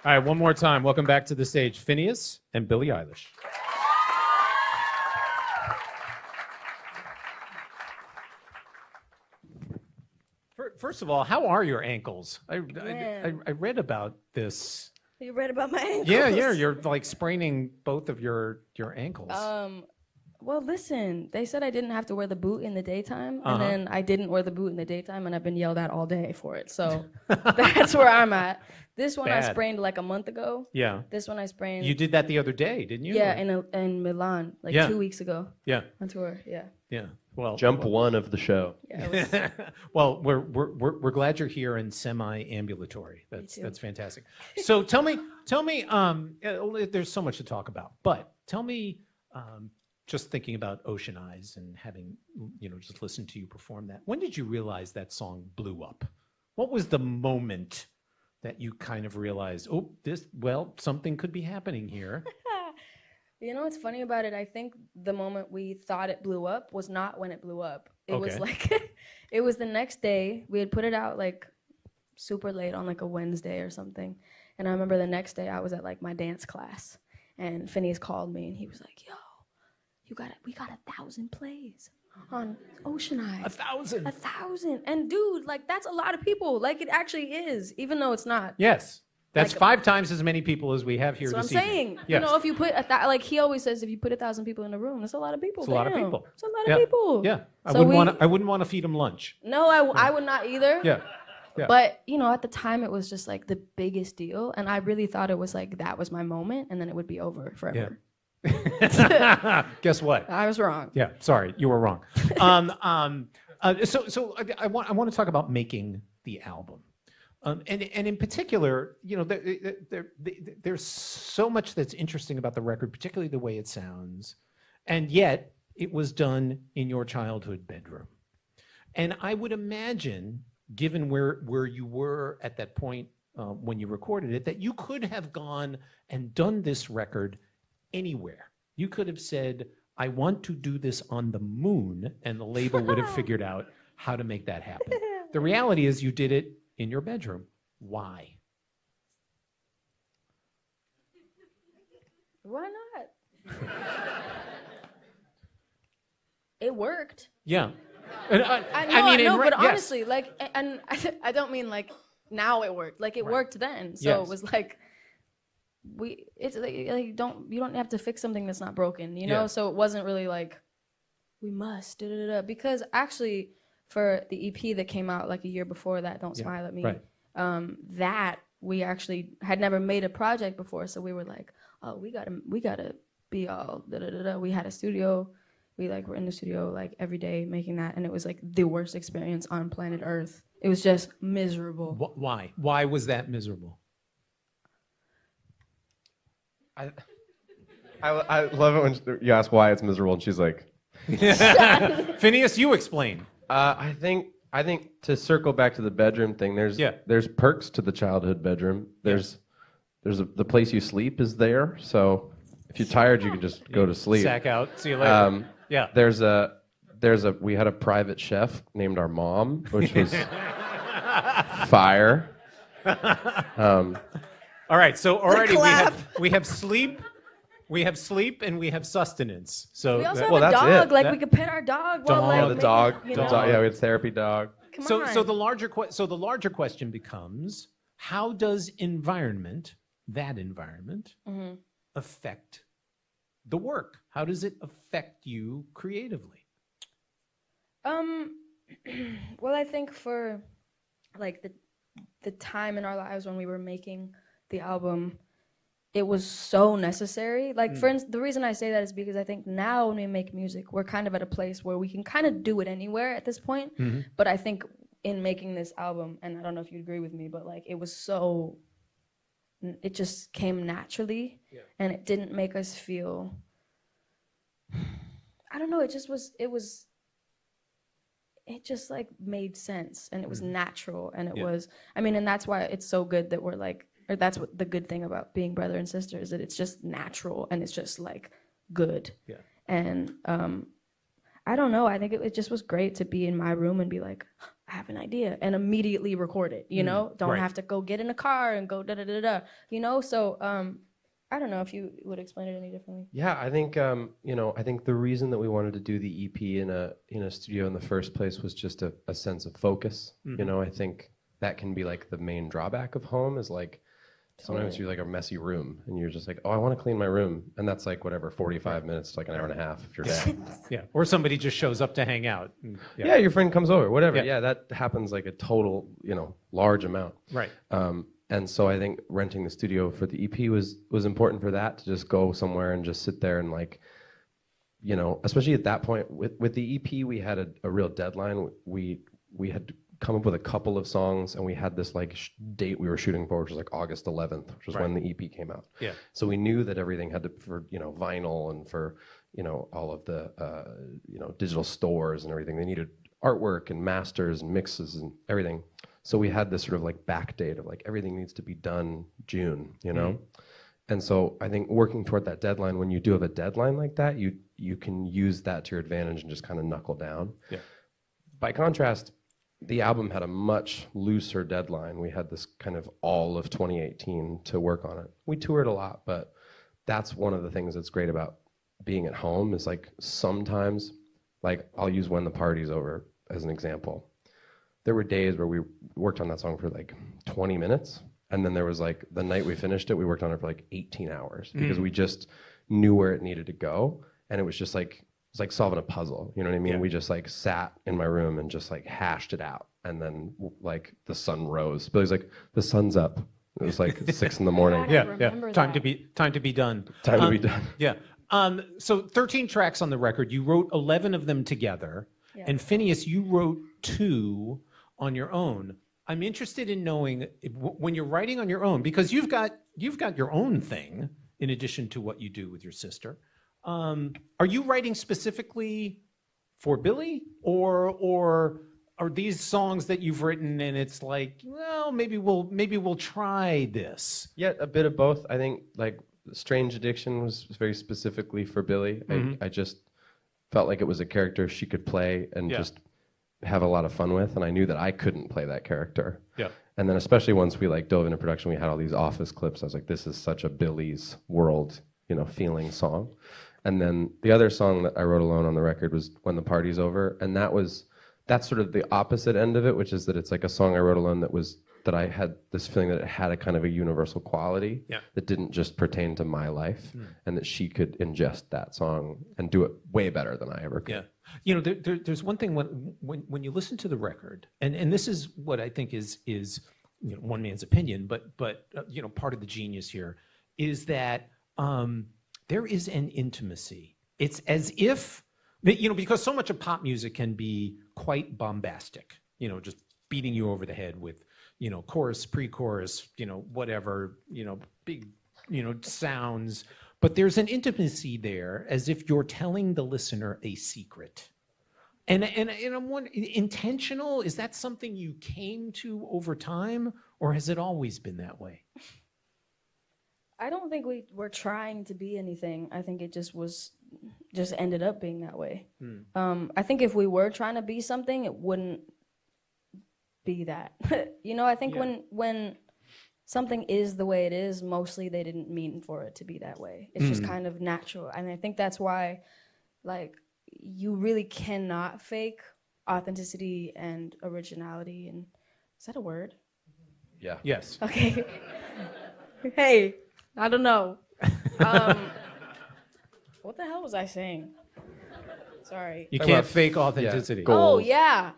All right, one more time. Welcome back to the stage, Finneas and Billie Eilish. First of all, how are your ankles? I read about this. You read about my ankles? Yeah, you're like spraining both of your ankles. Well, listen, they said I didn't have to wear the boot in the daytime, and then I didn't wear the boot in the daytime, and I've been yelled at all day for it. So that's where I'm at. This one I sprained like a month ago. Yeah. This one I sprained. You did that the other day, didn't you? Yeah, in Milan, like 2 weeks ago. Yeah. On tour, yeah. Yeah. Well, Jump one of the show. Yeah, it was... Well, we're glad you're here and semi-ambulatory. That's fantastic. So tell me, there's so much to talk about, but tell me, just thinking about Ocean Eyes and having, just listened to you perform that. When did you realize that song blew up? What was the moment that you kind of realized, something could be happening here? You know what's funny about it? I think the moment we thought it blew up was not when it blew up. It was like, it was the next day. We had put it out like super late on like a Wednesday or something. And I remember the next day I was at like my dance class and Finneas called me and he was like, yo, we got 1,000 plays on Ocean Eyes. 1,000? 1,000. And dude, like that's a lot of people. Like it actually is, even though it's not. Yes. That's like 5 times as many people as we have here this evening. That's what I'm saying. Yes. If you put like he always says, if you put 1,000 people in a room, that's a lot of people. It's a lot of people. It's a lot of people. Yeah. I wouldn't want to feed them lunch. No, I would not either. Yeah. Yeah. But at the time it was just like the biggest deal, and I really thought it was like that was my moment, and then it would be over forever. Yeah. Guess what? I was wrong. Yeah. Sorry, you were wrong. So I want to talk about making the album. And in particular, there's so much that's interesting about the record, particularly the way it sounds, and yet it was done in your childhood bedroom. And I would imagine, given where you were at that point when you recorded it, that you could have gone and done this record anywhere. You could have said, I want to do this on the moon, and the label would have figured out how to make that happen. The reality is you did it in your bedroom. Why? Why not? It worked. Yeah. But honestly, like, and I don't mean like now it worked. Like it worked then. So it was like it's like you don't have to fix something that's not broken, Yeah. So it wasn't really like we must because actually for the EP that came out like a year before that, Don't Smile at Me, that we actually had never made a project before, so we were like, oh, we gotta be all We had a studio, we like were in the studio like every day making that, and it was like the worst experience on planet Earth. It was just miserable. Why? Why was that miserable? I love it when you ask why it's miserable, and she's like, Finneas, you explain. I think to circle back to the bedroom thing, there's perks to the childhood bedroom. There's the place you sleep is there, so if you're tired, you can just go to sleep. Sack out. See you later. We had a private chef named our mom, which was fire. All right, so already we have sleep. We have sleep and we have sustenance. So we also have a dog. Like we could pet our dog. The dog. Yeah, we had a therapy dog. Come on. So the larger question becomes: how does that environment, affect the work? How does it affect you creatively? Well, I think for like the time in our lives when we were making the album, it was so necessary. Like, for instance, the reason I say that is because I think now when we make music, we're kind of at a place where we can kind of do it anywhere at this point. Mm-hmm. But I think in making this album, and I don't know if you agree with me, but like it just came naturally, and it didn't make us feel, I don't know, it just like made sense, and it was natural, and it was, and that's why it's so good that we're like, or that's what the good thing about being brother and sister is, that it's just natural and it's just like good. Yeah. And I don't know, I think it just was great to be in my room and be like, I have an idea, and immediately record it, you know? Don't have to go get in a car and go da-da-da-da, you know? So I don't know if you would explain it any differently. Yeah, I think, you know, I think the reason that we wanted to do the EP in a studio in the first place was just a sense of focus. You know, I think that can be like the main drawback of home is like, sometimes you're like a messy room and you're just like, oh, I want to clean my room. And that's like whatever, 45 minutes to like an hour and a half if you're down. Yeah. Or somebody just shows up to hang out. Yeah, your friend comes over, whatever. Yeah, that happens like a total, you know, large amount. Right. And so I think renting the studio for the EP was important for that, to just go somewhere and just sit there and like, you know, especially at that point with the EP, we had a real deadline. We had to come up with a couple of songs, and we had this like date we were shooting for, which was like August 11th, which was when the EP came out. Yeah. So we knew that everything had to, for, you know, vinyl and for, you know, all of the, you know, digital stores and everything, they needed artwork and masters and mixes and everything. So we had this sort of like back date of like everything needs to be done June, you know? And so I think working toward that deadline, when you do have a deadline like that, you can use that to your advantage and just kind of knuckle down. Yeah. By contrast, the album had a much looser deadline. We had this kind of all of 2018 to work on it. We toured a lot, but that's one of the things that's great about being at home is like sometimes, like I'll use When the Party's Over as an example. There were days where we worked on that song for like 20 minutes. And then there was like the night we finished it, we worked on it for like 18 hours because we just knew where it needed to go. And it was just like, it's like solving a puzzle, you know what I mean? Yeah. We just like sat in my room and just like hashed it out. And then like the sun rose. Billy's like, the sun's up. It was like 6 in the morning. Yeah. Time to be done. Time to be done. Yeah. So 13 tracks on the record. You wrote 11 of them together. Yeah. And Finneas, you wrote 2 on your own. I'm interested in knowing when you're writing on your own, because you've got your own thing in addition to what you do with your sister. Are you writing specifically for Billie, or are these songs that you've written and it's like, well, maybe we'll try this? Yeah, a bit of both. I think like Strange Addiction was very specifically for Billie. I just felt like it was a character she could play and just have a lot of fun with, and I knew that I couldn't play that character. Yeah. And then especially once we like dove into production, we had all these Office clips. I was like, this is such a Billie's world, you know, feeling song. And then the other song that I wrote alone on the record was When the Party's Over, and that's sort of the opposite end of it, which is that it's like a song I wrote alone that I had this feeling that it had a kind of a universal quality that didn't just pertain to my life, and that she could ingest that song and do it way better than I ever could. Yeah. You know, there's one thing when you listen to the record, and this is what I think is you know, one man's opinion, but you know, part of the genius here is that there is an intimacy. It's as if, you know, because so much of pop music can be quite bombastic, you know, just beating you over the head with, you know, chorus, pre-chorus, you know, whatever, you know, big, you know, sounds. But there's an intimacy there, as if you're telling the listener a secret. And I'm wondering, intentional, is that something you came to over time, or has it always been that way? I don't think we were trying to be anything. I think it just ended up being that way. I think if we were trying to be something, it wouldn't be that. You know, I think when something is the way it is, mostly they didn't mean for it to be that way. It's just kind of natural. And I think that's why, like, you really cannot fake authenticity and originality. And is that a word? Yeah. Yes. Okay. Hey, I don't know. What the hell was I saying? Sorry. You can't fake authenticity. Yeah. Oh, yeah.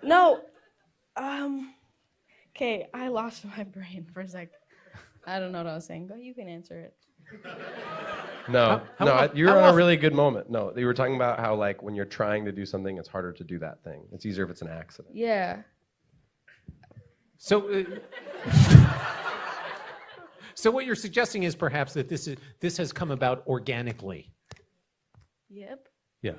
No. Okay, I lost my brain for a sec. I don't know what I was saying. Go, you can answer it. You're on a really good moment. No, you were talking about how, like, when you're trying to do something, it's harder to do that thing. It's easier if it's an accident. Yeah. So, so what you're suggesting is perhaps that this has come about organically. Yep. Yeah.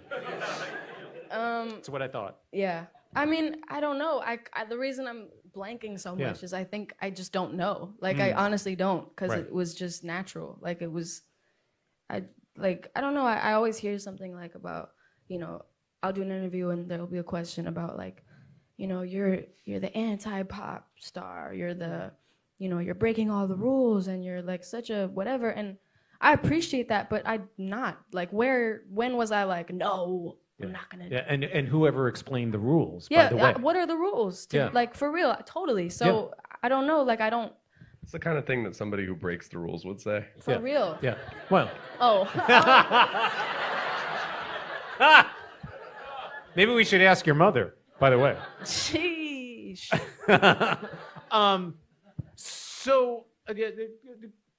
That's what I thought. Yeah. I mean, I don't know. The reason I'm blanking so much is I think I just don't know. Like, I honestly don't, because it was just natural. Like, it was, I don't know. I always hear something like about, you know, I'll do an interview and there'll be a question about, like, you know, you're the anti-pop star. You're the, you know, you're breaking all the rules and you're like such a whatever. And I appreciate that, but I'm not. Like, when was I like, no, I'm not gonna. Yeah, and whoever explained the rules, by the way. What are the rules? Like, for real, totally. So I don't know, like, I don't. It's the kind of thing that somebody who breaks the rules would say. For real. Yeah, well. Oh. Maybe we should ask your mother, by the way. Sheesh. So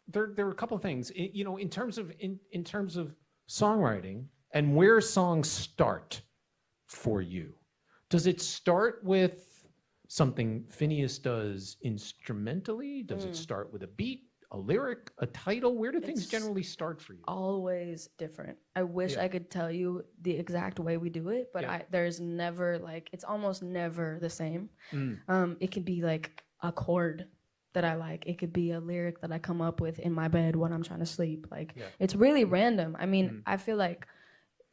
there are a couple of things, you know, in terms of songwriting and where songs start for you. Does it start with something Finneas does instrumentally? Does it start with a beat, a lyric, a title? Where do things generally start for you? Always different. I wish I could tell you the exact way we do it, but there's never, like, it's almost never the same. It could be like a chord that I like. It could be a lyric that I come up with in my bed when I'm trying to sleep. Like, it's really random. I mean, I feel like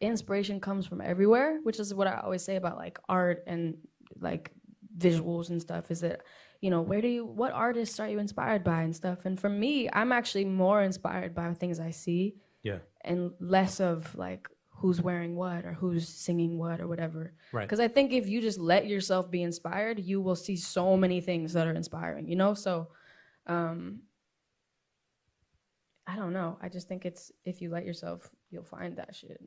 inspiration comes from everywhere, which is what I always say about like art and like visuals and stuff, is that, you know, what artists are you inspired by and stuff? And for me, I'm actually more inspired by things I see and less of like who's wearing what or who's singing what or whatever. Right. Because I think if you just let yourself be inspired, you will see so many things that are inspiring, you know? So I don't know. I just think it's, if you let yourself, you'll find that shit.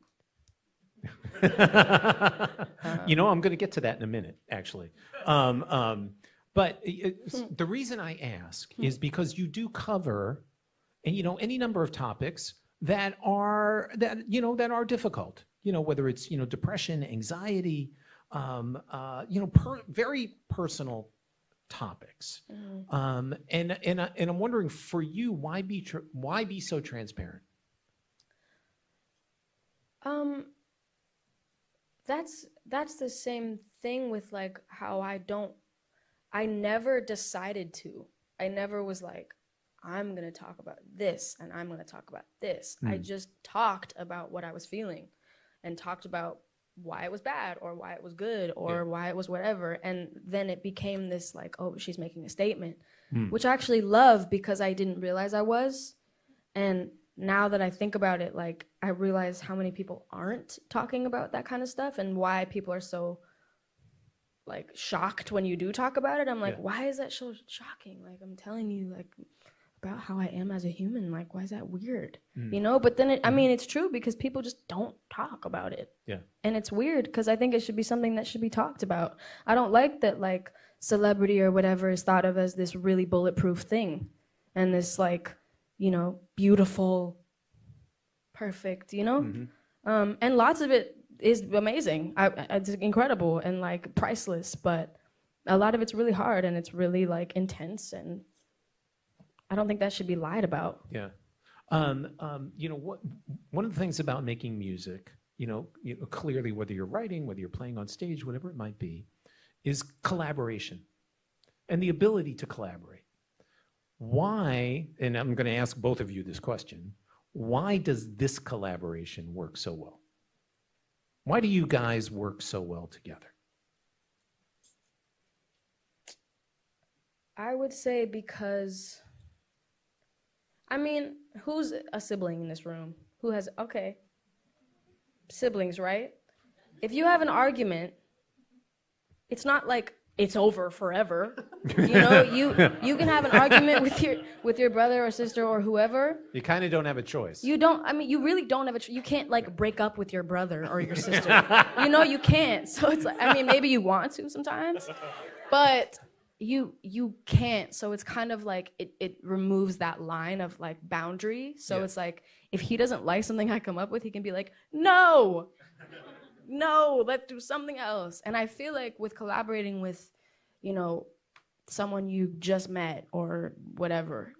You know, I'm going to get to that in a minute, actually. But the reason I ask is because you do cover, and you know, any number of topics that are difficult. You know, whether it's, you know, depression, anxiety, you know, very personal topics. And I'm wondering, for you, why be so transparent? That's the same thing with like how I never decided to. I never was like, I'm going to talk about this and I'm going to talk about this. I just talked about what I was feeling and talked about why it was bad or why it was good or why it was whatever. And then it became this like, oh, she's making a statement, which I actually love because I didn't realize I was. And now that I think about it, like, I realize how many people aren't talking about that kind of stuff and why people are so like shocked when you do talk about it. I'm like, why is that so shocking? Like, I'm telling you like about how I am as a human. Like, why is that weird? You know, but then I mean, it's true because people just don't talk about it. Yeah. And it's weird because I think it should be something that should be talked about. I don't like that like celebrity or whatever is thought of as this really bulletproof thing and this like, you know, beautiful, perfect, you know? And lots of it is amazing. It's incredible and like priceless, but a lot of it's really hard and it's really like intense, and I don't think that should be lied about. Yeah. You know, one of the things about making music, you know, clearly whether you're writing, whether you're playing on stage, whatever it might be, is collaboration and the ability to collaborate. Why, and I'm going to ask both of you this question, why does this collaboration work so well? Why do you guys work so well together? I would say because, I mean, who's a sibling in this room? Who has, okay, siblings, right? If you have an argument, it's not like it's over forever. You know, you can have an argument with your brother or sister or whoever. You kind of don't have a choice. You don't, I mean, you really don't have a choice. You can't like break up with your brother or your sister. You know, you can't. So it's like, I mean, maybe you want to sometimes, but you can't. So it's kind of like it removes that line of like boundary. So it's like, if he doesn't like something I come up with, he can be like, no, let's do something else. And I feel like with collaborating with, you know, someone you just met or whatever,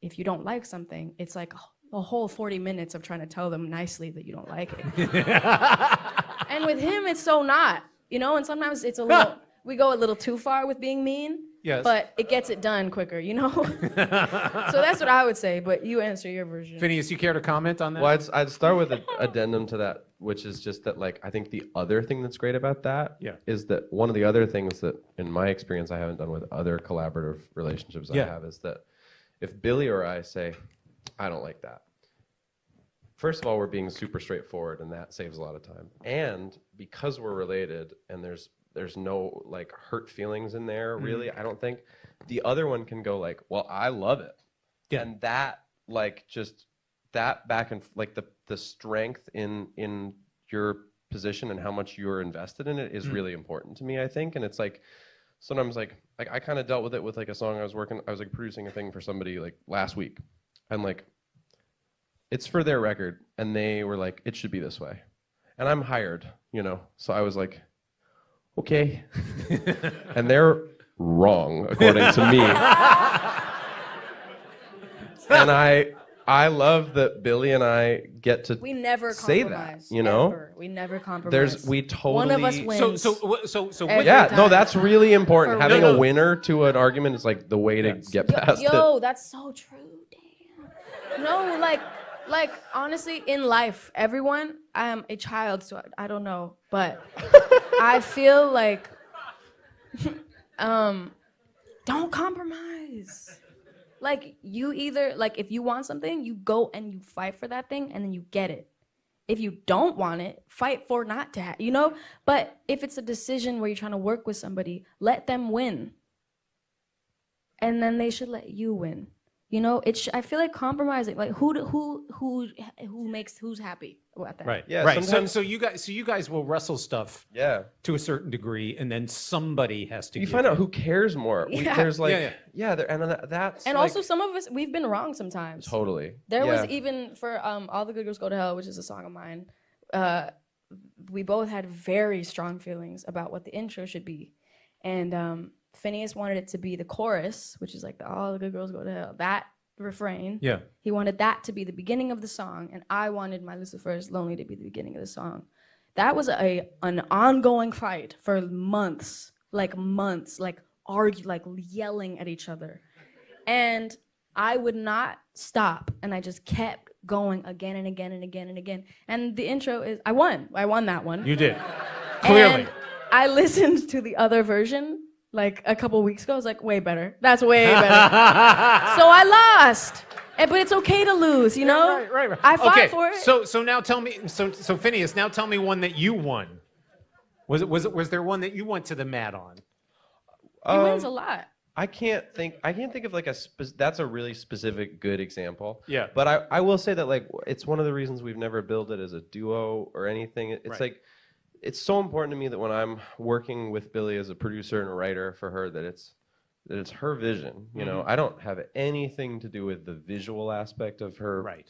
if you don't like something, it's like a whole 40 minutes of trying to tell them nicely that you don't like it. And with him, it's so not, you know, and sometimes it's a little, we go a little too far with being mean. Yes. But it gets it done quicker, you know? So that's what I would say, but you answer your version. Finneas, you care to comment on that? Well, I'd start with an addendum to that, which is just that, like, I think the other thing that's great about that is that one of the other things that, in my experience, I haven't done with other collaborative relationships I have is that if Billie or I say, I don't like that, first of all, we're being super straightforward, and that saves a lot of time. And because we're related and there's no like hurt feelings in there, really, I don't think, the other one can go like, well, I love it. Yeah. And that, like, just that back and like the strength in your position and how much you're invested in it is really important to me, I think. And it's like, sometimes like I kind of dealt with it with like a song I was like producing a thing for somebody like last week. And like, it's for their record, and they were like, it should be this way. And I'm hired, you know? So I was like, okay. And they're wrong, according to me. And I love that Billie and I get to say that, you know? Ever. We never compromise. We totally... One of us wins. So yeah, no, that's really important. Having a winner to an argument is like the way to get past it. Yo, that's so true. Damn. No, like honestly, in life, everyone, I am a child, so I don't know, but I feel like don't compromise. Like, you either, like, if you want something, you go and you fight for that thing, and then you get it. If you don't want it, fight for not to have, you know? But if it's a decision where you're trying to work with somebody, let them win. And then they should let you win. You know, I feel like compromising, like who's happy about that? Right. Yeah. Right. So you guys will wrestle stuff. Yeah. To a certain degree, and then somebody has to. You find out who cares more. Yeah. There's like that's. And like, also, some of us, we've been wrong sometimes. Totally. There was even for All the Good Girls Go to Hell, which is a song of mine. We both had very strong feelings about what the intro should be, and Finneas wanted it to be the chorus, which is like the All the Good Girls Go to Hell, that refrain. Yeah. He wanted that to be the beginning of the song, and I wanted My Lucifer's Lonely to be the beginning of the song. That was an ongoing fight for months, like yelling at each other. And I would not stop, and I just kept going again and again and again and again. And the intro is, I won that one. You did. Clearly. And I listened to the other version like a couple weeks ago. I was like, way better. That's way better. So I lost. But it's okay to lose, you know? Right. I fought for it. So now tell me, so Finneas, now tell me one that you won. Was there one that you went to the mat on? He wins a lot. I can't think of like that's a really specific good example. Yeah. But I will say that like it's one of the reasons we've never built it as a duo or anything. It's like, it's so important to me that when I'm working with Billie as a producer and a writer for her, that it's her vision. You know, I don't have anything to do with the visual aspect of her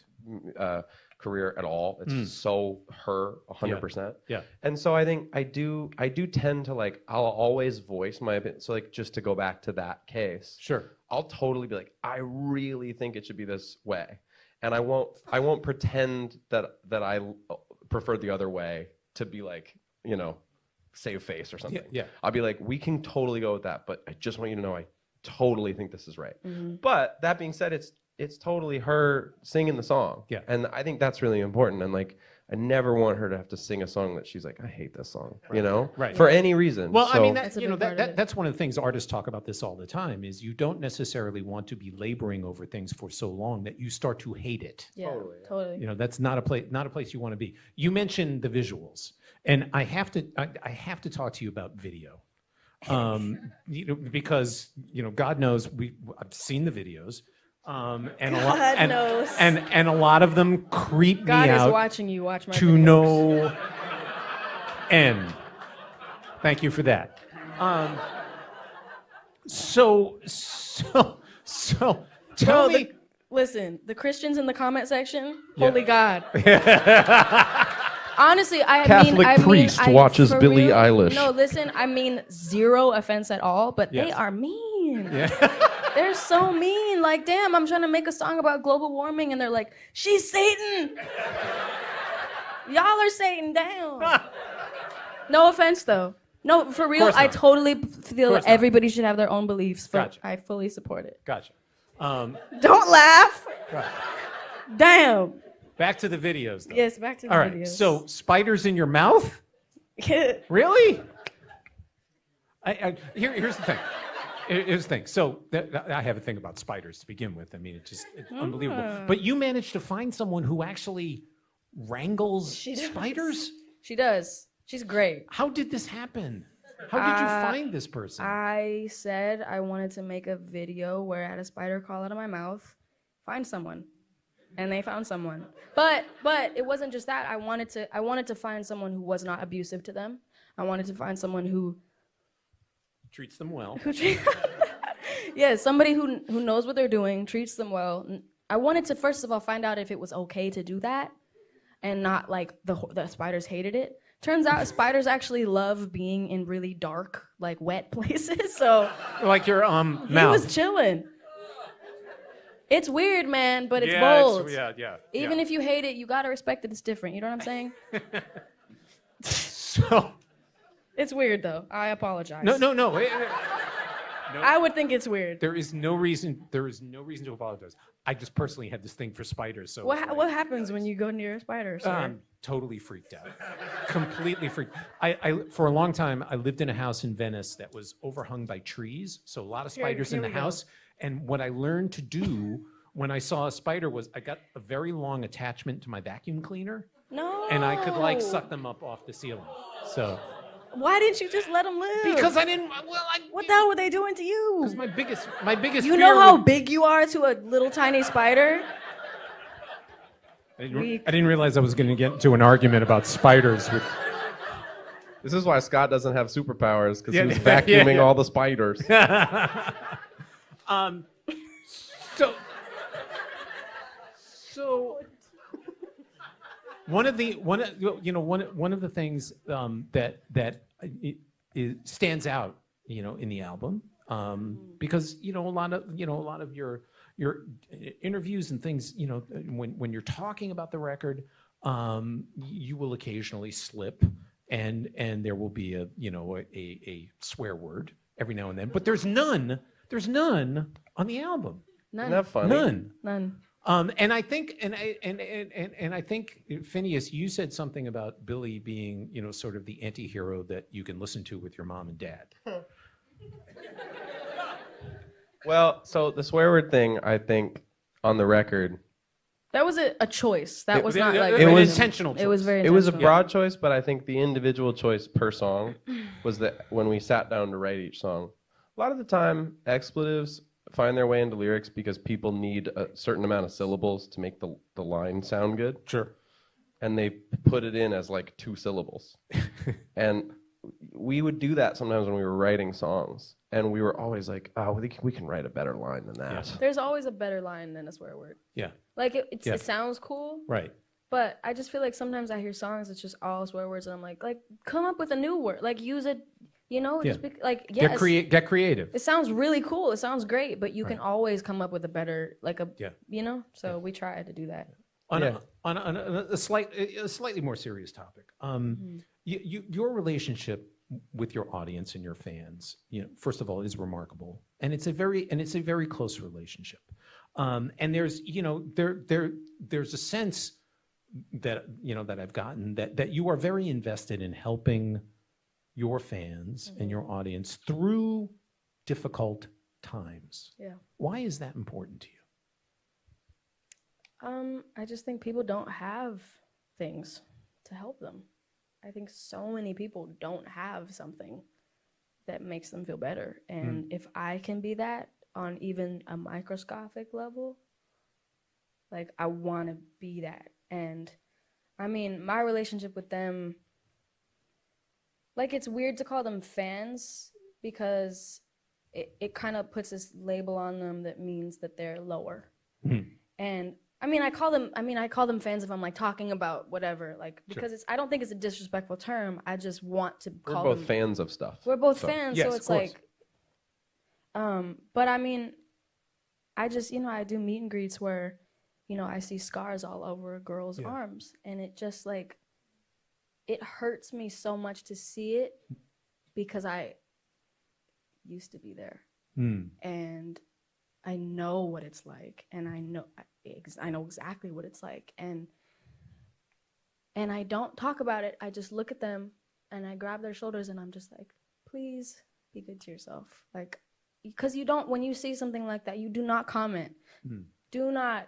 career at all. It's so her 100%. Yeah. And so I think I do tend to like, I'll always voice my opinion. So like, just to go back to that case, sure, I'll totally be like, I really think it should be this way, and I won't pretend that I prefer the other way to be like, you know, save face or something. Yeah. I'll be like, we can totally go with that, but I just want you to know I totally think this is right. Mm-hmm. But that being said, it's totally her singing the song. Yeah. And I think that's really important. And like, I never want her to have to sing a song that she's like, I hate this song, you know? Right. For any reason. Well, so, I mean, that's one of the things artists talk about this all the time, is you don't necessarily want to be laboring over things for so long that you start to hate it. Yeah, totally. You know, that's not a place you want to be. You mentioned the visuals, and I have to talk to you about video. You know, because, you know, God knows I've seen the videos. And a lot of them creep me out. God is watching you watch my to videos. no end. Thank you for that. So tell me. Listen, the Christians in the comment section, holy God. Honestly, Catholic priest watches Billie Eilish. No, listen, I mean zero offense at all, but they are mean. Yeah. They're so mean. Like, damn, I'm trying to make a song about global warming, and they're like, she's Satan. Y'all are Satan down. No offense, though. No, for real, I totally feel everybody should have their own beliefs. Gotcha. I fully support it. Gotcha. Don't laugh. Right. Damn. Back to the videos, though. Yes, back to the videos. All right, so spiders in your mouth? Really? Here's the thing. Here's the thing. So I have a thing about spiders to begin with. I mean, it's unbelievable. But you managed to find someone who actually wrangles spiders? She does. She's great. How did this happen? How did you find this person? I said I wanted to make a video where I had a spider crawl out of my mouth. Find someone. And they found someone. But it wasn't just that. I wanted to find someone who was not abusive to them. I wanted to find someone who treats them well. Yeah, somebody who knows what they're doing, treats them well. I wanted to first of all find out if it was okay to do that, and not like the spiders hated it. Turns out spiders actually love being in really dark, like wet places. So like your mouth. He was chilling. It's weird, man, but it's bold. Even if you hate it, you gotta respect that it's different. You know what I'm saying? So. It's weird though. I apologize. No. I would think it's weird. There is no reason to apologize. I just personally had this thing for spiders. So what happens when you go near a spider, sir? I'm totally freaked out. Completely freaked. I for a long time I lived in a house in Venice that was overhung by trees, so a lot of spiders in the house. And what I learned to do when I saw a spider was I got a very long attachment to my vacuum cleaner. No. And I could like suck them up off the ceiling. So. Why didn't you just let them live? Because I didn't. What the hell were they doing to you? Because my biggest. You know how big you are to a little tiny spider. I didn't realize I was going to get into an argument about spiders. This is why Scott doesn't have superpowers, because he was vacuuming all the spiders. So. One of the things that stands out, in the album, because a lot of your interviews and things, when you're talking about the record, you will occasionally slip, and there will be a swear word every now and then, but there's none on the album. None. Isn't that funny? None. And I think, and I think, Finneas, you said something about Billie being, sort of the anti-hero that you can listen to with your mom and dad. Well, so the swear word thing, I think, on the record. That was a choice. That was not like. It was intentional. It was very intentional. It was a broad choice, but I think the individual choice per song was that when we sat down to write each song, a lot of the time, expletives find their way into lyrics because people need a certain amount of syllables to make the line sound good. Sure. And they put it in as like 2 syllables. And we would do that sometimes when we were writing songs. And we were always like, oh, we can write a better line than that. Yeah. There's always a better line than a swear word. Yeah. Like it sounds cool. Right. But I just feel like sometimes I hear songs that's just all swear words, and I'm like come up with a new word. Like use it. Just get creative. It sounds really cool. It sounds great, but you can always come up with a better, So we try to do that. On a slightly more serious topic, your relationship with your audience and your fans, first of all, is remarkable, and it's a very close relationship. And there's there's a sense that that I've gotten that you are very invested in helping your fans and your audience through difficult times. Yeah. Why is that important to you? I just think people don't have things to help them. I think so many people don't have something that makes them feel better. And if I can be that on even a microscopic level, I want to be that. And I mean, my relationship with them, it's weird to call them fans because it kind of puts this label on them that means that they're lower. And I call them fans if I'm talking about whatever, because I don't think it's a disrespectful term. I just want to call them. We're both fans of stuff. We're both fans, yes, so it's but I just, I do meet and greets where, I see scars all over a girl's arms, and it just it hurts me so much to see it because I used to be there. Mm. And I know what it's like, and I know exactly what it's like, and I don't talk about it. I just look at them and I grab their shoulders and I'm just like, please be good to yourself. Like, because you don't, when you see something like that, you do not comment. Mm. Do not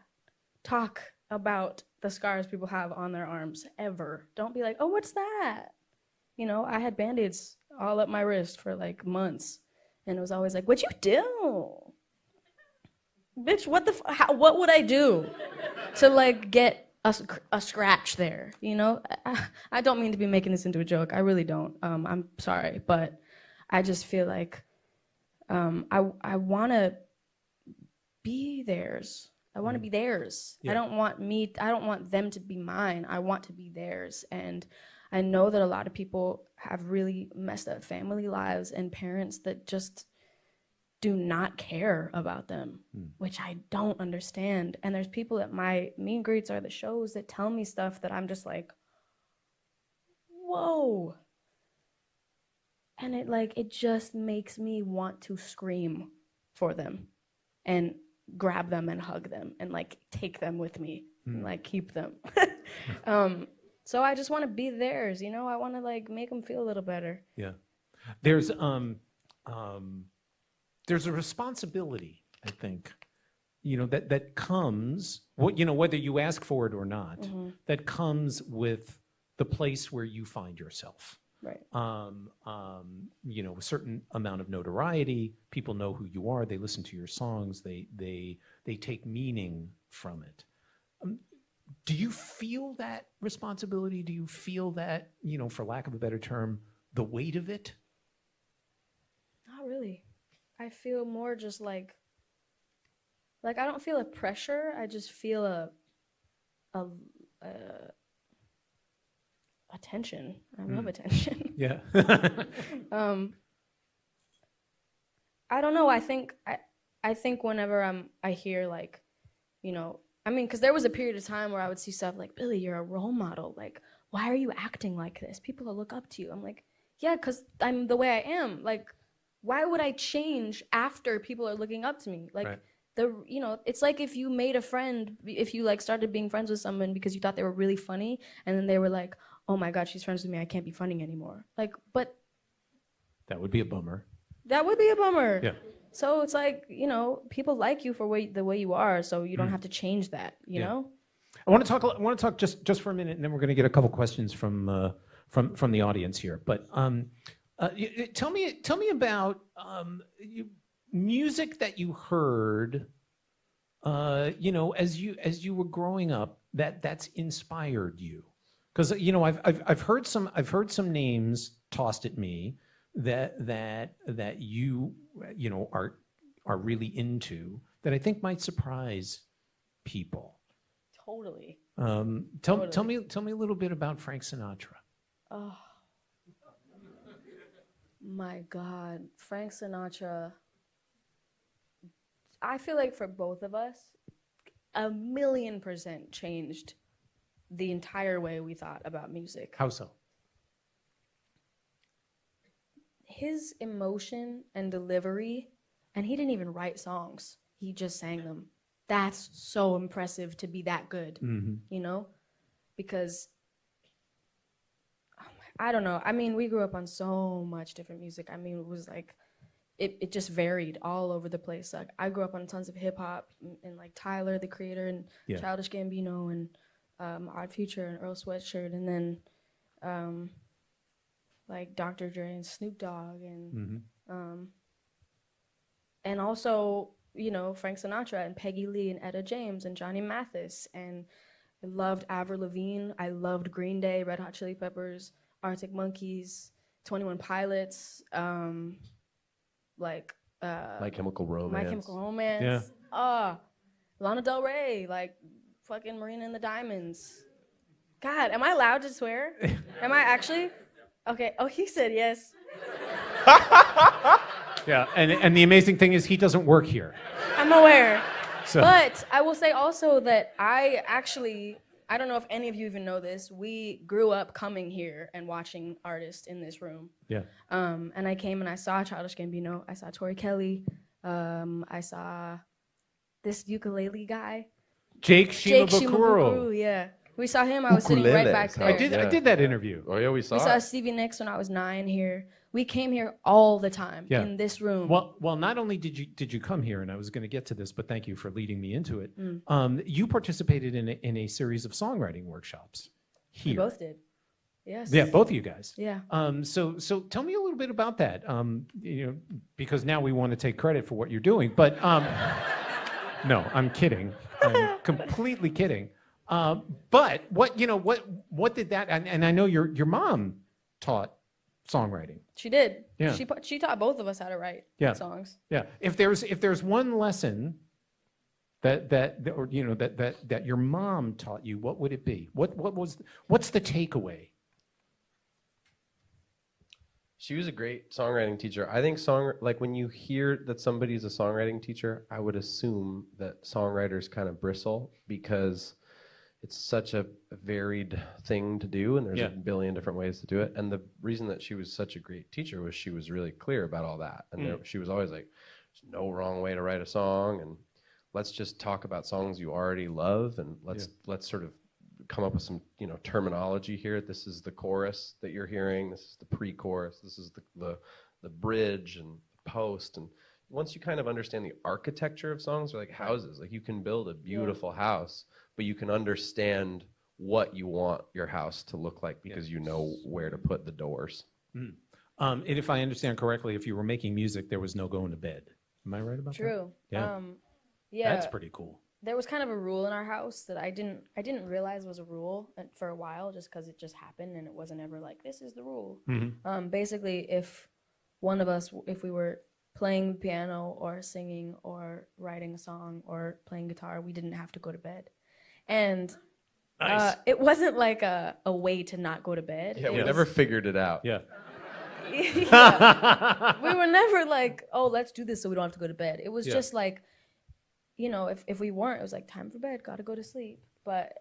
talk about the scars people have on their arms ever. Don't be like, oh, what's that? You know, I had Band-Aids all up my wrist for like months, and it was always like, what'd you do? Bitch, what would I do to like get a scratch there, you know? I don't mean to be making this into a joke. I really don't. I'm sorry, but I just feel like I want to be theirs. I want to be theirs. Yeah. I don't want them to be mine. I want to be theirs. And I know that a lot of people have really messed up family lives and parents that just do not care about them, which I don't understand. And there's people at my meet and greets or the shows that tell me stuff that I'm just like, whoa. And it just makes me want to scream for them and grab them and hug them and like take them with me and like keep them. So I just want to be theirs, you know? I want to like make them feel a little better. Yeah. There's a responsibility, I think, you know, that comes, you know, whether you ask for it or not, that comes with the place where you find yourself. Right. You know, a certain amount of notoriety, people know who you are, they listen to your songs, they take meaning from it. Do you feel that responsibility? Do you feel that, you know, for lack of a better term, the weight of it? Not really. I feel more just like I don't feel a pressure. I just feel a attention. I love attention. Yeah. I don't know. I think whenever I hear like, you know, I mean, because there was a period of time where I would see stuff like, Billie, you're a role model. Like, why are you acting like this? People will look up to you. I'm like, yeah, because I'm the way I am. Like, why would I change after people are looking up to me? Like, right. You know, it's like if you made a friend, if you like started being friends with someone because you thought they were really funny, and then they were like, oh my God, she's friends with me, I can't be funny anymore. Like, but that would be a bummer. That would be a bummer. Yeah. So it's like, you know, people like you for the way you are, so you don't have to change that, you know? I want to talk just for a minute, and then we're going to get a couple questions from the audience here. But tell me about music that you heard, you know, as you were growing up that's inspired you. Because you know, I've heard some names tossed at me that you know are really into that I think might surprise people. Totally. Tell me a little bit about Frank Sinatra. Oh my God, Frank Sinatra. I feel like for both of us, 1,000,000% changed the entire way we thought about music. How so? His emotion and delivery, and he didn't even write songs. He just sang them. That's so impressive to be that good, you know? Because, I don't know. I mean, we grew up on so much different music. I mean, it was like, it just varied all over the place. Like, I grew up on tons of hip hop and like Tyler, the Creator, and Childish Gambino, and Odd Future, and Earl Sweatshirt, and then like Dr. Dre and Snoop Dogg, and also, you know, Frank Sinatra and Peggy Lee and Etta James and Johnny Mathis, and I loved Avril Lavigne. I loved Green Day, Red Hot Chili Peppers, Arctic Monkeys, 21 Pilots, like My Chemical Romance. My Chemical Romance. Yeah. Lana Del Rey, like fucking Marina and the Diamonds. God, am I allowed to swear? Am I actually? Okay. Oh, he said yes. Yeah, and the amazing thing is he doesn't work here. I'm aware. So. But I will say also that I actually I don't know if any of you even know this. We grew up coming here and watching artists in this room. Yeah. And I came and I saw Childish Gambino. I saw Tori Kelly. I saw this ukulele guy. Jake Shimabukuro. Yeah. We saw him. I was sitting right back there. I did that interview. Oh yeah, we saw Stevie Nicks when I was 9 here. We came here all the time in this room. Well, not only did you come here, and I was going to get to this, but thank you for leading me into it. You participated in a series of songwriting workshops here. We both did. Yes. Yeah, both of you guys. Yeah. So tell me a little bit about that. Because now we want to take credit for what you're doing, but no, I'm kidding. I'm completely kidding. But what did that? And I know your mom taught songwriting. She did. Yeah. She taught both of us how to write songs. Yeah. If there's one lesson that your mom taught you, what would it be? What's the takeaway? She was a great songwriting teacher. I think when you hear that somebody's a songwriting teacher, I would assume that songwriters kind of bristle because it's such a varied thing to do, and there's a billion different ways to do it. And the reason that she was such a great teacher was she was really clear about all that. And she was always like, there's no wrong way to write a song, and let's just talk about songs you already love, and let's sort of come up with some terminology here. This is the chorus that you're hearing. This is the pre-chorus. This is the bridge and post. And once you kind of understand the architecture of songs, or like houses, like you can build a beautiful house, but you can understand what you want your house to look like because you know where to put the doors. And if I understand correctly, if you were making music, there was no going to bed. Am I right about that? True. Yeah. That's pretty cool. There was kind of a rule in our house that I didn't realize was a rule for a while, just because it just happened and it wasn't ever like, this is the rule. Basically, if one of us, if we were playing the piano or singing or writing a song or playing guitar, we didn't have to go to bed. And it wasn't like a way to not go to bed. Yeah, we never figured it out. Yeah. We were never like, oh, let's do this so we don't have to go to bed. It was just like, if we weren't, it was like, time for bed, gotta go to sleep. But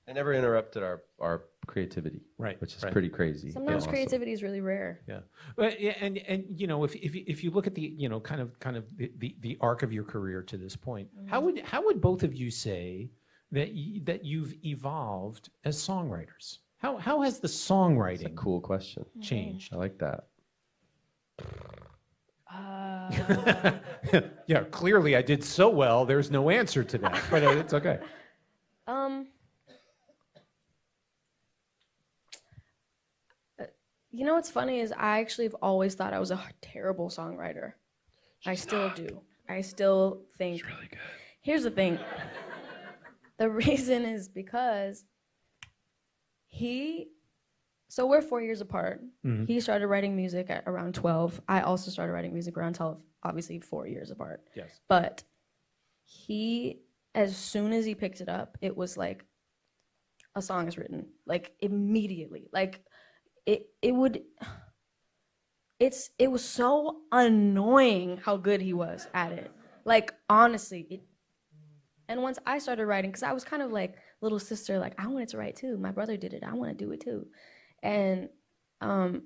it never interrupted our creativity, right? Which is pretty crazy. Sometimes creativity is really rare. Yeah, but and if you look at the kind of the arc of your career to this point, how would both of you say that you've evolved as songwriters? How has the songwriting? That's a cool question. Changed? I like that. Yeah, clearly I did so well. There's no answer to that, but it's okay. What's funny is I actually have always thought I was a terrible songwriter. I still do. I still think. She's really good. Here's the thing. The reason is because so we're 4 years apart. Mm-hmm. He started writing music at around 12. I also started writing music around 12, obviously 4 years apart. Yes. But as soon as he picked it up, it was like a song is written, like immediately. Like it was so annoying how good he was at it. Like honestly, and once I started writing, because I was kind of like little sister, like I wanted to write too. My brother did it. I want to do it too. And I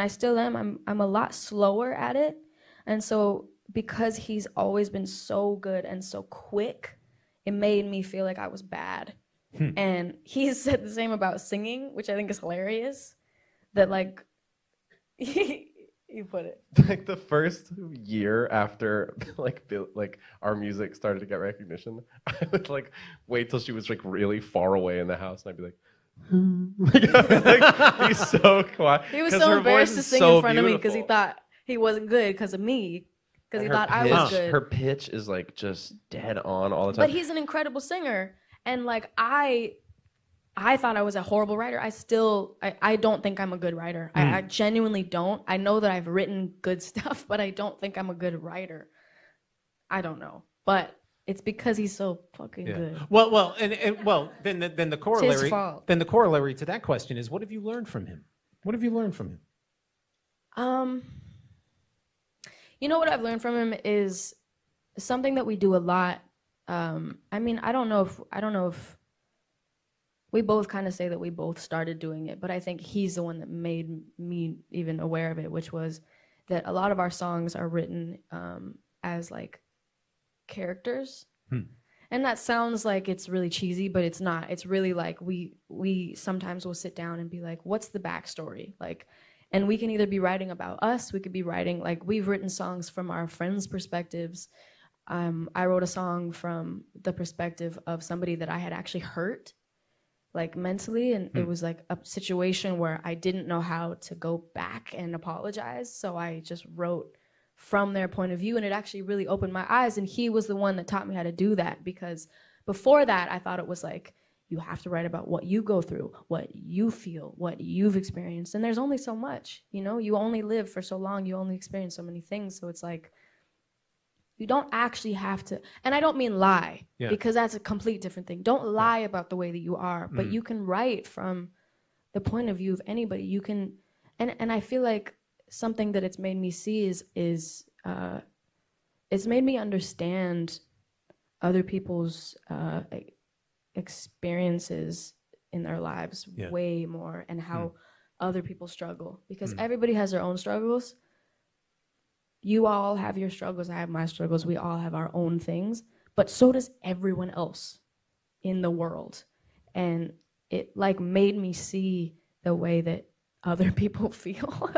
still am. I'm a lot slower at it. And so because he's always been so good and so quick, it made me feel like I was bad. And he said the same about singing, which I think is hilarious. That like, you put it. Like the first year after like our music started to get recognition, I would like wait till she was like really far away in the house, and I'd be like, he's so quiet. He was so embarrassed to sing in front of me because he thought he wasn't good because of me, because he thought I was good. Her pitch is like just dead on all the time. But he's an incredible singer, and like I thought I was a horrible writer. I don't think I'm a good writer. I genuinely don't. I know that I've written good stuff, but I don't think I'm a good writer. I don't know, but it's because he's so fucking good. Well, then the corollary. It's his fault. Then the corollary to that question is, what have you learned from him? What have you learned from him? What I've learned from him is something that we do a lot I mean, I don't know if we both kind of say that we both started doing it, but I think he's the one that made me even aware of it, which was that a lot of our songs are written as like characters. And that sounds like it's really cheesy, but it's not. It's really like we sometimes will sit down and be like, what's the backstory? Like, and we can either be writing about us, we could be writing, like we've written songs from our friends' perspectives. I wrote a song from the perspective of somebody that I had actually hurt, like mentally, and it was like a situation where I didn't know how to go back and apologize, so I just wrote from their point of view, and it actually really opened my eyes, and he was the one that taught me how to do that, because before that I thought it was like, you have to write about what you go through, what you feel, what you've experienced, and there's only so much, you know, you only live for so long, you only experience so many things, so it's like, you don't actually have to, and I don't mean lie, because that's a complete different thing. Don't lie about the way that you are, but you can write from the point of view of anybody. You can, and I feel like something that it's made me see is it's made me understand other people's experiences in their lives way more, and how other people struggle, because everybody has their own struggles. You all have your struggles, I have my struggles, we all have our own things, but so does everyone else in the world. And it like made me see the way that other people feel.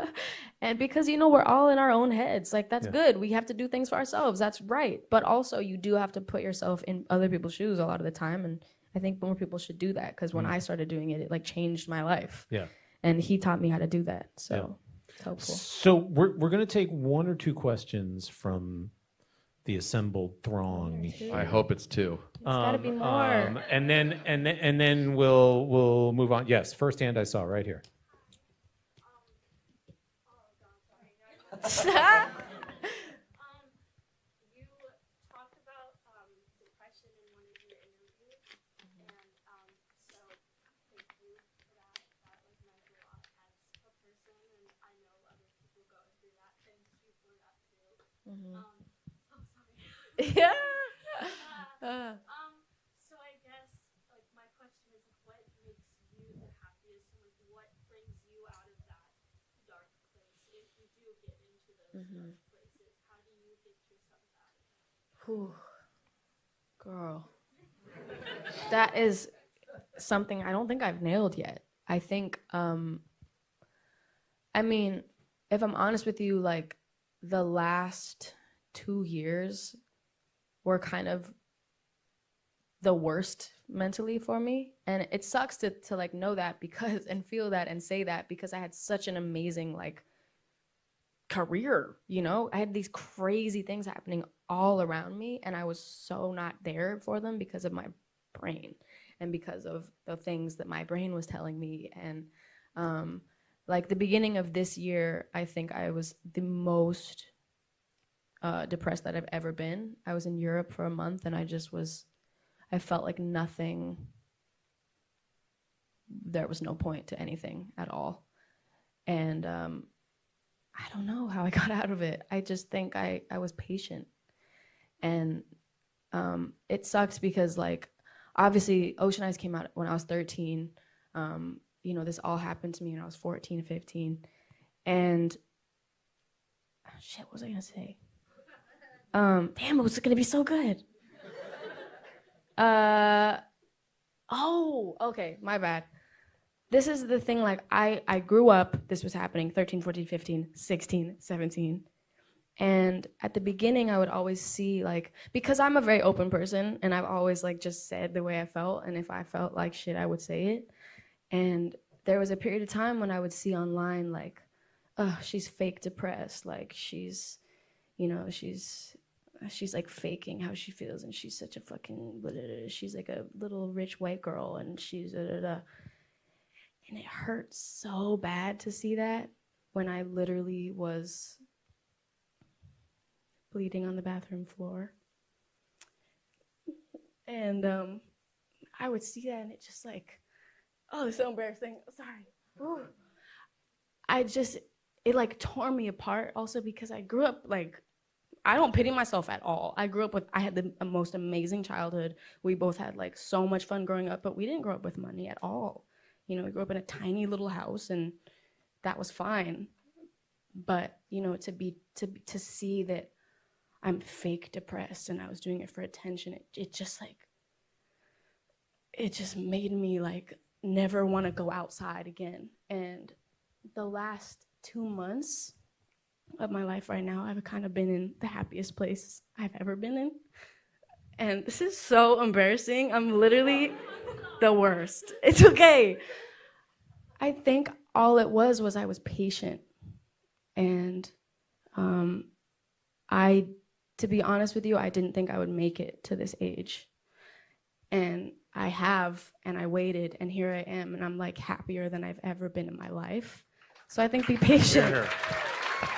And because, you know, we're all in our own heads, like that's good. We have to do things for ourselves, that's right. But also you do have to put yourself in other people's shoes a lot of the time. And I think more people should do that, because when I started doing it, it like changed my life. Yeah. And he taught me how to do that, so it's helpful. So we're going to take one or two questions from the assembled throng. I hope it's two. It's got to be more. And then we'll move on. Yes, first hand I saw right here. You talked about depression in one of your interviews, and so thank you for that. That was meant a lot as a person, and I know other people go through that. Thank you for that too. I'm sorry. Yeah. So I guess like my question is, what makes you the happiest, and like what brings you out of that dark place? If you do get into those dark places, how do you get yourself out of that? Whew. Girl. That is something I don't think I've nailed yet. I think, I mean, if I'm honest with you, like the last 2 years were kind of the worst mentally for me. And it sucks to like know that, because, and feel that and say that, because I had such an amazing like career, you know, I had these crazy things happening all around me, and I was so not there for them because of my brain and because of the things that my brain was telling me. And like the beginning of this year, I think I was the most depressed that I've ever been. I was in Europe for a month, and I felt like nothing, there was no point to anything at all. And I don't know how I got out of it. I just think I was patient. And it sucks because, like, obviously Ocean Eyes came out when I was 13. You know, this all happened to me when I was 14, 15. And shit, what was I gonna say? Damn, it was gonna be so good. Oh, okay, my bad. This is the thing, like, I grew up, this was happening, 13, 14, 15, 16, 17. And at the beginning, I would always see, like, because I'm a very open person, and I've always, like, just said the way I felt, and if I felt like shit, I would say it. And there was a period of time when I would see online, like, oh, she's fake depressed, like, she's, you know, she's like faking how she feels, and she's such a fucking, blah, blah, blah. She's like a little rich white girl, and she's blah, blah, blah. And it hurt so bad to see that when I literally was bleeding on the bathroom floor. And I would see that, and it just like, oh, it's so embarrassing. Sorry. Ooh. It like tore me apart also because I grew up like don't pity myself at all. I had the most amazing childhood. We both had like so much fun growing up, but we didn't grow up with money at all. You know, we grew up in a tiny little house, and that was fine. But, you know, to see that I'm fake depressed and I was doing it for attention, it just made me like never want to go outside again. And the last 2 months of my life right now, I've kind of been in the happiest place I've ever been in. And this is so embarrassing. I'm literally the worst. It's okay. I think all it was I was patient. And to be honest with you, I didn't think I would make it to this age. And I have, and I waited, and here I am, and I'm like happier than I've ever been in my life. So I think be patient.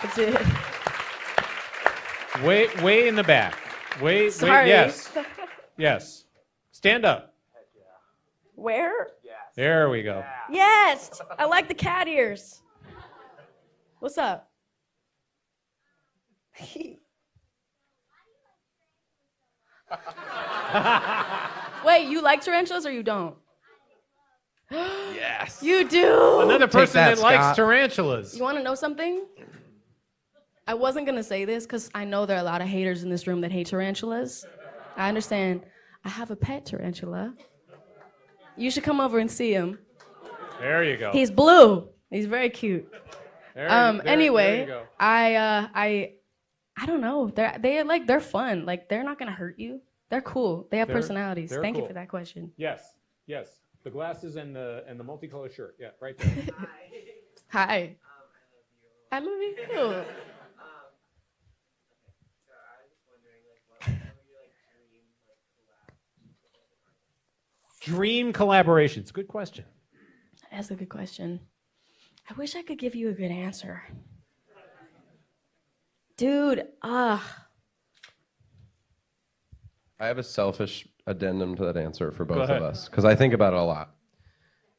That's it. Way in the back. Sorry. Yes. Stand up. Where? Yes. There we go. Yes. I like the cat ears. What's up? Wait, you like tarantulas or you don't? Yes. You do? Another person that likes Scott. tarantulas. You want to know something? I wasn't going to say this because I know there are a lot of haters in this room that hate tarantulas. I understand. I have a pet tarantula. You should come over and see him. There you go. He's blue. He's very cute. There you go. I don't know. They're fun. Like, they're not going to hurt you. They're cool. They have personalities. Thank you for that question. Yes. The glasses and the multicolored shirt. Yeah, right there. Hi. I love you. So I was just wondering, like, what were your Dream collaborations. Good question. That's a good question. I wish I could give you a good answer. Dude, I have a selfish addendum to that answer for both of us, because I think about it a lot.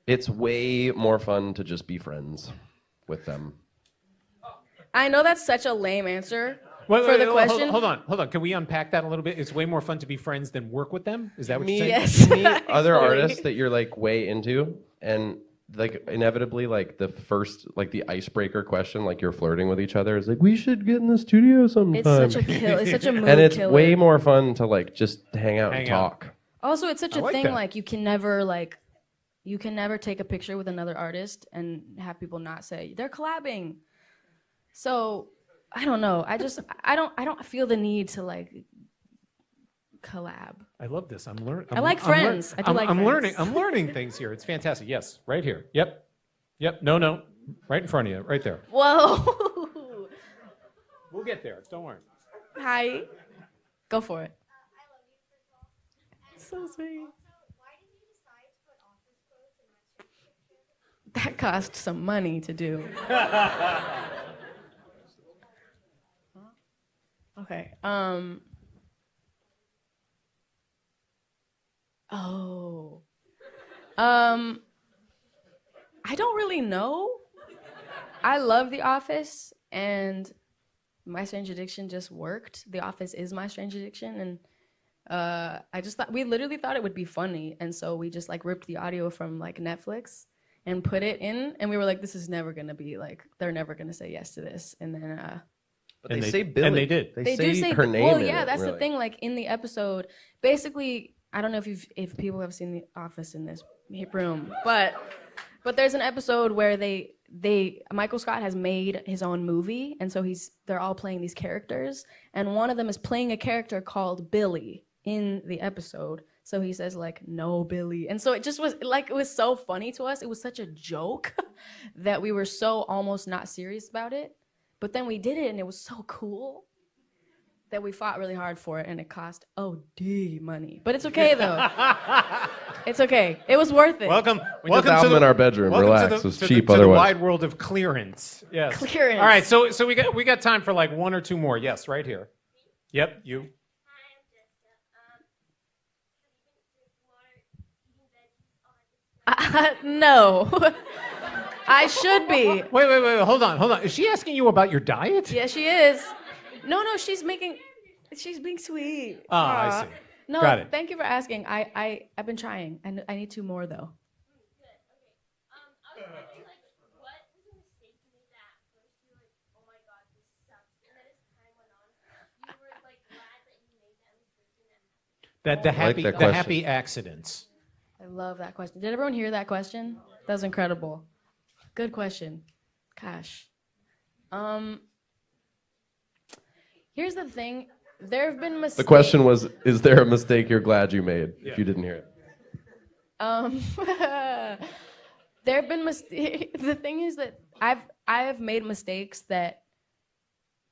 It's way more fun to just be friends with them. I know that's such a lame answer Wait, for the question. Hold on. Can we unpack that a little bit? It's way more fun to be friends than work with them? Is that what you're saying? Yes. Meet other artists that you're like way into, and like inevitably, like the first, like the icebreaker question, like you're flirting with each other, is like, we should get in the studio sometime. It's such a kill. It's such a mood and it's killer. way more fun to like just hang out and talk. Also, it's such a like thing. that. Like you can never take a picture with another artist and have people not say they're collabing. So I don't know. I don't feel the need to like collab. I love this. I'm learning. I like friends. I do like friends. I'm learning things here. It's fantastic. Yes, right here. Yep. No. Right in front of you. Right there. Whoa. We'll get there. Don't worry. Hi. Go for it. I love you, first of all. So sweet. Also, why did you decide to put office clothes in that certificate? That cost some money to do. Okay. I don't really know. I love The Office, and My Strange Addiction just worked. The Office is my strange addiction, and I just thought, we literally thought it would be funny, and so we just like ripped the audio from like Netflix and put it in, and we were like, this is never gonna be like, they're never gonna say yes to this, and then But they say Billie. And they did. They do say her name. Well, in yeah, it, that's really. the thing. Like in the episode, basically, I don't know if people have seen The Office in this room, but there's an episode where Michael Scott has made his own movie, and so they're all playing these characters, and one of them is playing a character called Billie in the episode. So he says like, "No, Billie," and so it just was like, it was so funny to us. It was such a joke that we were so almost not serious about it. But then we did it, and it was so cool that we fought really hard for it, and it cost OD money. But it's okay, though. It's okay. It was worth it. Welcome We did the album in our bedroom. Relax. It was cheap to otherwise. the wide world of clearance. Yes. Clearance. All right. So we got time for like one or two more. Yes, right here. Yep. You. Hi, I'm Jessica. Have you been to water, eating veggies, all that good stuff? No. I should be. Wait. Hold on. Is she asking you about your diet? Yeah, she is. No, she's being sweet. Oh, I see. No, Got it. Thank you for asking. I've been trying, and I need 2 more though. I was wondering, like, what was a mistake you made that at first you were like, oh my god, this sucks, and then as time went on, you were like glad that you made that mistake and The I like happy, that the question. happy accidents. I love that question. Did everyone hear that question? That was incredible. Good question. Gosh. Here's the thing. There have been mistakes. The question was, is there a mistake you're glad you made? If you didn't hear it. There have been mistakes. The thing is that I have made mistakes that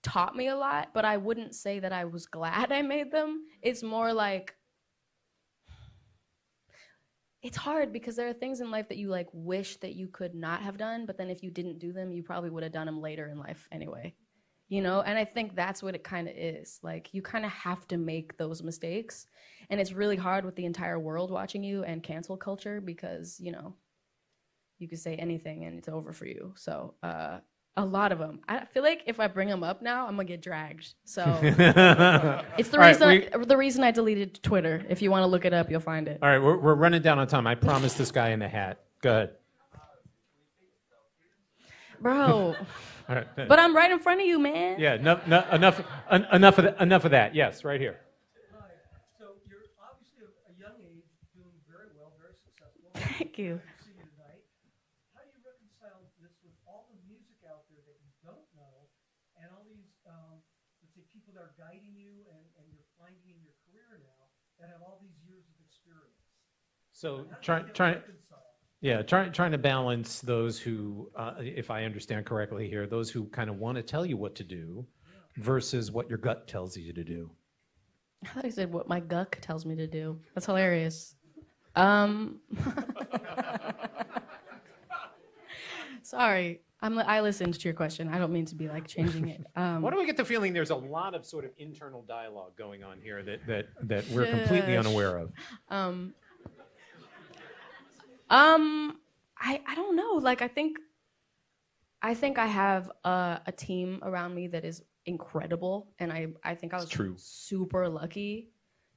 taught me a lot, but I wouldn't say that I was glad I made them. It's more like, it's hard because there are things in life that you like wish that you could not have done, but then if you didn't do them, you probably would have done them later in life anyway. You know, and I think that's what it kind of is. Like, you kind of have to make those mistakes. And it's really hard with the entire world watching you and cancel culture because, you know, you could say anything and it's over for you. So a lot of them. I feel like if I bring them up now, I'm going to get dragged. So it's the reason I deleted Twitter. If you want to look it up, you'll find it. All right, we're running down on time. I promised this guy in the hat. Go ahead. Bro. All right. But I'm right in front of you, man. Yeah, enough of that. Yes, right here. Hi. So you're obviously at a young age doing very well, very successful. Thank you. Good to see you tonight. How do you reconcile this with all the music out there that you don't know and all these, let's say, people that are guiding you and you're finding in your career now that have all these years of experience? So How do you reconcile? trying to balance those who, if I understand correctly here, those who kind of want to tell you what to do versus what your gut tells you to do. I thought I said what my gut tells me to do. That's hilarious. Sorry, I listened to your question. I don't mean to be like changing it. Why do I get the feeling there's a lot of sort of internal dialogue going on here that we're completely unaware of? I don't know. Like, I think I have a team around me that is incredible, and I think I was super lucky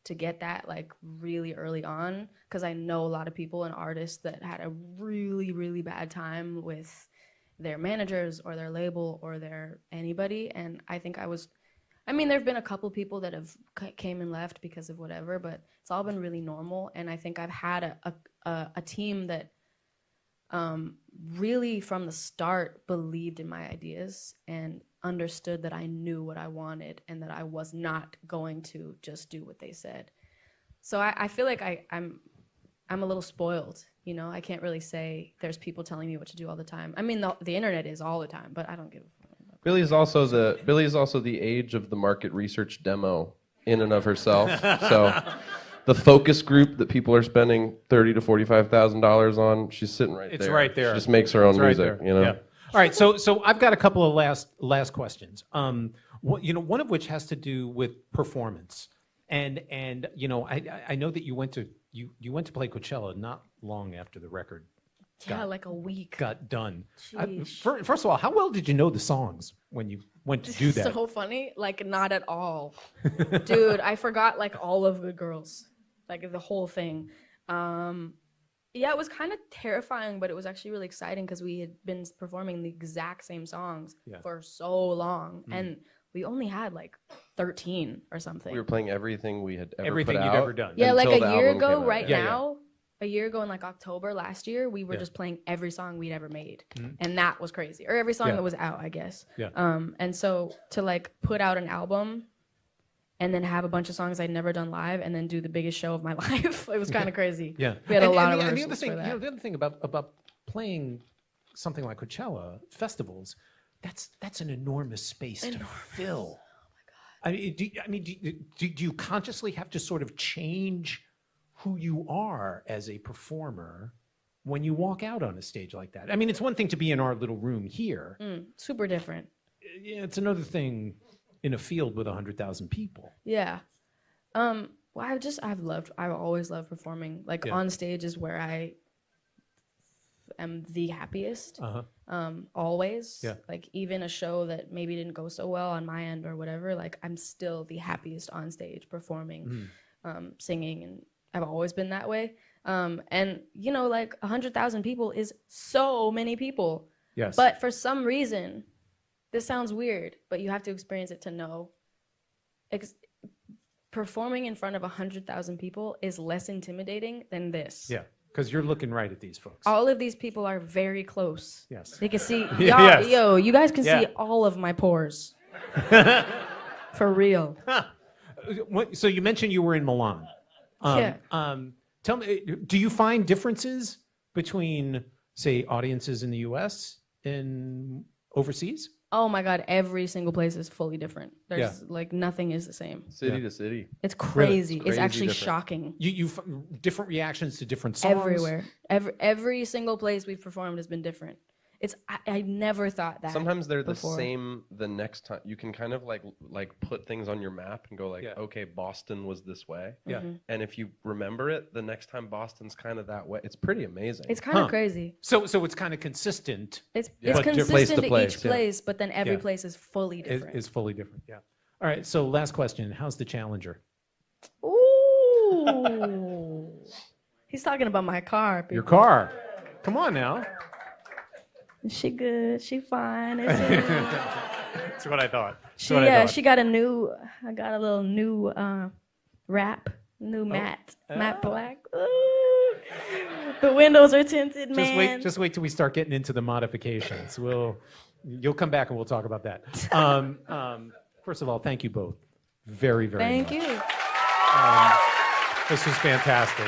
to get that like really early on, because I know a lot of people and artists that had a really, really bad time with their managers or their label or their anybody, and I think there have been a couple people that have came and left because of whatever, but it's all been really normal, and I think I've had a team that really from the start believed in my ideas and understood that I knew what I wanted and that I was not going to just do what they said. So I feel like I'm a little spoiled, you know. I can't really say there's people telling me what to do all the time. I mean, the internet is all the time, but I don't give a fuck. Billie is also the age of the market research demo in and of herself. So the focus group that people are spending $30,000 to $45,000 on, she's sitting right there. It's right there. She just makes her own music, you know. Yeah. All right, so I've got a couple of last questions. One of which has to do with performance, and you know, I know that you went to play Coachella not long after the record. Like a week. Got done. Sheesh. First of all, how well did you know the songs when you went to do that? So funny, like not at all, dude. I forgot like all of Good Girls, like the whole thing. Yeah, it was kind of terrifying, but it was actually really exciting because we had been performing the exact same songs for so long, and we only had like 13 or something. We were playing everything we had ever Everything put you'd out ever done. Yeah, like until a the year album came ago, out. right Yeah. now. A year ago in like October last year, we were just playing every song we'd ever made, and that was crazy. Or every song that was out, I guess. Yeah. And so to like put out an album, and then have a bunch of songs I'd never done live, and then do the biggest show of my life, it was kind of crazy. Yeah. We had a lot of and rehearsals for that. the other thing about playing something like Coachella festivals, that's an enormous space to fill. Oh my God. Do you consciously have to sort of change who you are as a performer when you walk out on a stage like that? I mean, it's one thing to be in our little room here. Super different. Yeah, it's another thing in a field with 100,000 people. Yeah. Well, I've always loved performing. Like on stage is where I am the happiest. Uh-huh. Always. Yeah. Like even a show that maybe didn't go so well on my end or whatever, like I'm still the happiest on stage performing, singing, and I've always been that way. And you know, like 100,000 people is so many people. Yes. But for some reason, this sounds weird, but you have to experience it to know. Performing in front of 100,000 people is less intimidating than this. Yeah, because you're looking right at these folks. All of these people are very close. Yes. They can see, y'all, Yes. yo, you guys can Yeah. see all of my pores. For real. So you mentioned you were in Milan. Tell me, do you find differences between, say, audiences in the U.S. and overseas? Oh my God, every single place is fully different. There's like nothing is the same. City to city. It's crazy. Really? It's actually Different. shocking. You different reactions to different songs? Everywhere. Every single place we've performed has been different. I never thought that. Sometimes they're before. the same the next time. You can kind of like put things on your map and go like, okay, Boston was this way. Yeah. And if you remember it, the next time Boston's kind of that way. It's pretty amazing. It's kind of crazy. So it's kind of consistent. It's But consistent place to to place, each yeah. place, but then every place is fully Is different. fully different. Yeah. All right. So last question: how's the Challenger? Ooh. He's talking about my car. People. Your car. Come on now. Is she good? She fine? Is That's what I thought. she got a new. I got a little new wrap, new matte black. Ooh. The windows are tinted, man. Just wait till we start getting into the modifications. You'll come back and we'll talk about that. First of all, thank you both very, very much. Thank you. This was fantastic.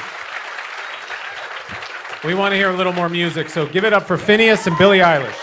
We want to hear a little more music, so give it up for Finneas and Billie Eilish.